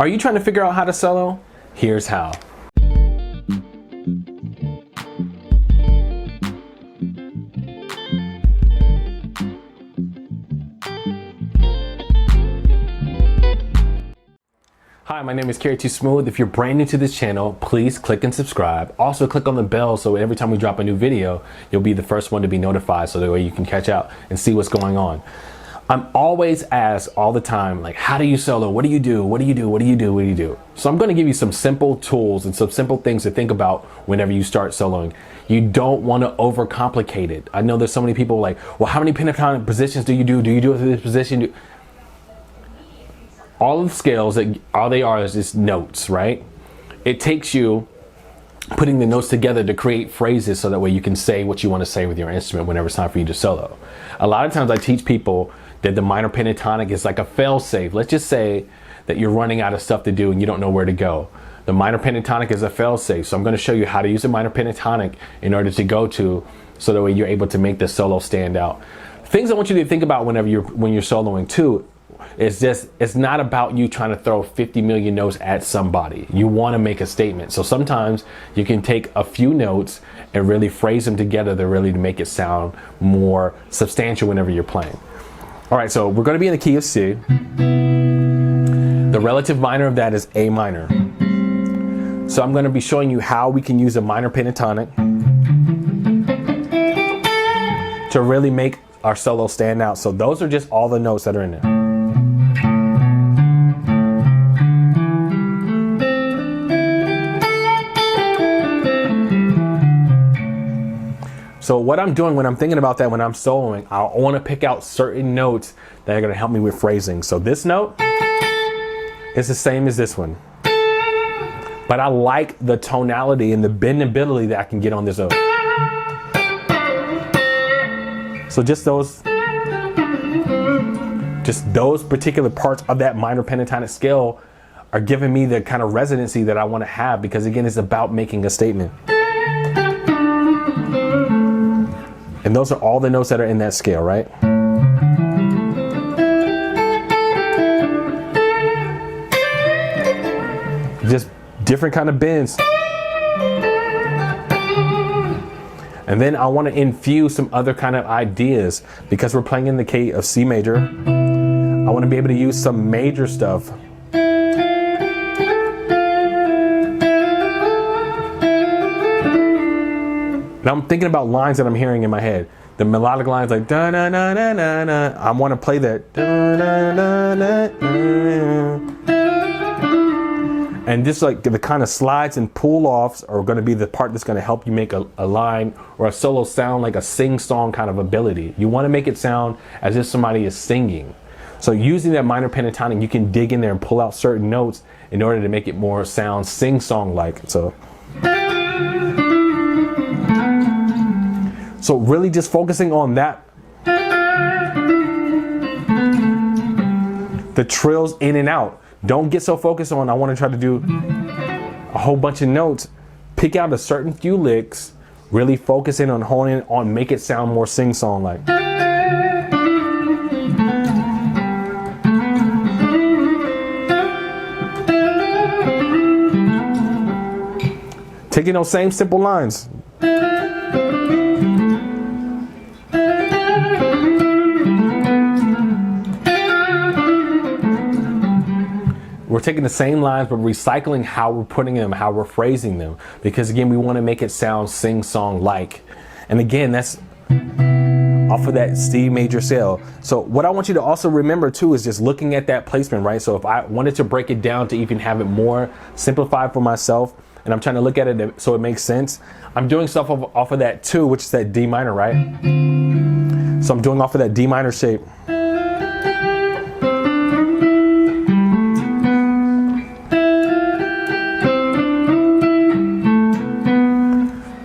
Are you trying to figure out how to solo? Here's how. Hi, my name is Kerry Too Smooth. If you're brand new to this channel, please click and subscribe. Also click on the bell so every time we drop a new video, you'll be the first one to be notified so that way you can catch out and see what's going on. I'm always asked all the time, like, how do you solo? What do you do? What do you do? What do you do? What do you do? So I'm going to give you some simple tools and some simple things to think about whenever you start soloing. You don't want to overcomplicate it. I know there's so many people like, well, how many pentatonic positions do you do? Do you do it through this position? All of the scales, all they are is just notes, right? It takes you putting the notes together to create phrases so that way you can say what you want to say with your instrument whenever it's time for you to solo. A lot of times I teach people that the minor pentatonic is like a fail-safe. Let's just say that you're running out of stuff to do and you don't know where to go. The minor pentatonic is a fail-safe. So I'm going to show you how to use a minor pentatonic in order to go to, so that way you're able to make the solo stand out. Things I want you to think about when you're soloing too, is just, it's not about you trying to throw 50 million notes at somebody. You want to make a statement. So sometimes you can take a few notes and really phrase them together to really make it sound more substantial whenever you're playing. All right, so we're going to be in the key of C. The relative minor of that is A minor. So I'm going to be showing you how we can use a minor pentatonic to really make our solo stand out. So those are just all the notes that are in there. So what I'm doing when I'm thinking about that, when I'm soloing, I want to pick out certain notes that are going to help me with phrasing. So this note is the same as this one, but I like the tonality and the bendability that I can get on this note. So just those particular parts of that minor pentatonic scale are giving me the kind of residency that I want to have, because again, it's about making a statement. And those are all the notes that are in that scale, right? Just different kind of bends. And then I want to infuse some other kind of ideas, because we're playing in the key of C major. I want to be able to use some major stuff. And I'm thinking about lines that I'm hearing in my head. The melodic lines like da na na na na na. I want to play that da na na na na. And just like the kind of slides and pull offs are going to be the part that's going to help you make a line or a solo sound like a sing-song kind of ability. You want to make it sound as if somebody is singing. So using that minor pentatonic, you can dig in there and pull out certain notes in order to make it more sound sing-song like. So really just focusing on that. The trills in and out. Don't get so focused on, I want to try to do a whole bunch of notes. Pick out a certain few licks, really focus in on honing on, make it sound more sing-song like. Taking those same simple lines. We're taking the same lines, but recycling how we're putting them, how we're phrasing them. Because again, we want to make it sound sing-song like. And again, that's off of that C major scale. So what I want you to also remember too is just looking at that placement, right? So if I wanted to break it down to even have it more simplified for myself, and I'm trying to look at it so it makes sense, I'm doing stuff off of that 2, which is that D minor, right? So I'm doing off of that D minor shape.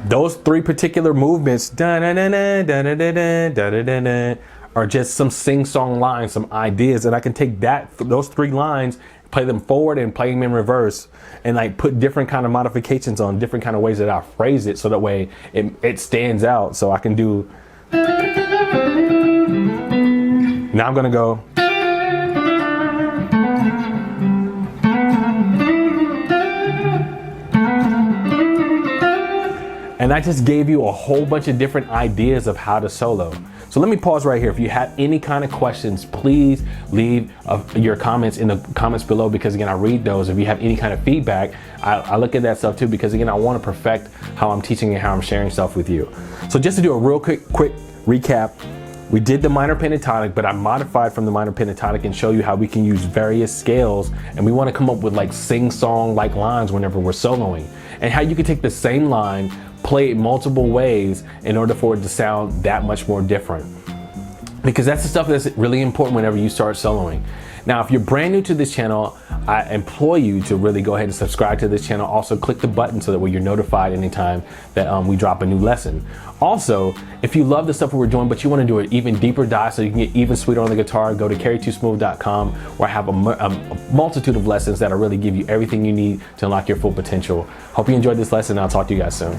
Those 3 particular movements are just some sing-song lines, some ideas, and I can take those 3 lines, play them forward and play them in reverse, and like put different kind of modifications on different kind of ways that I phrase it, so that way it stands out. So I can do. Now I'm gonna go. And I just gave you a whole bunch of different ideas of how to solo. So let me pause right here. If you have any kind of questions, please leave your comments in the comments below, because again, I read those. If you have any kind of feedback, I look at that stuff too, because again, I want to perfect how I'm teaching and how I'm sharing stuff with you. So just to do a real quick recap, we did the minor pentatonic, but I modified from the minor pentatonic and show you how we can use various scales, and we want to come up with like sing-song like lines whenever we're soloing, and how you can take the same line, play it multiple ways in order for it to sound that much more different. Because that's the stuff that's really important whenever you start soloing. Now, if you're brand new to this channel, I implore you to really go ahead and subscribe to this channel. Also, click the button so that way you're notified anytime that we drop a new lesson. Also, if you love the stuff we're doing, but you want to do an even deeper dive so you can get even sweeter on the guitar, go to kerry2smooth.com, where I have a multitude of lessons that'll really give you everything you need to unlock your full potential. Hope you enjoyed this lesson. I'll talk to you guys soon.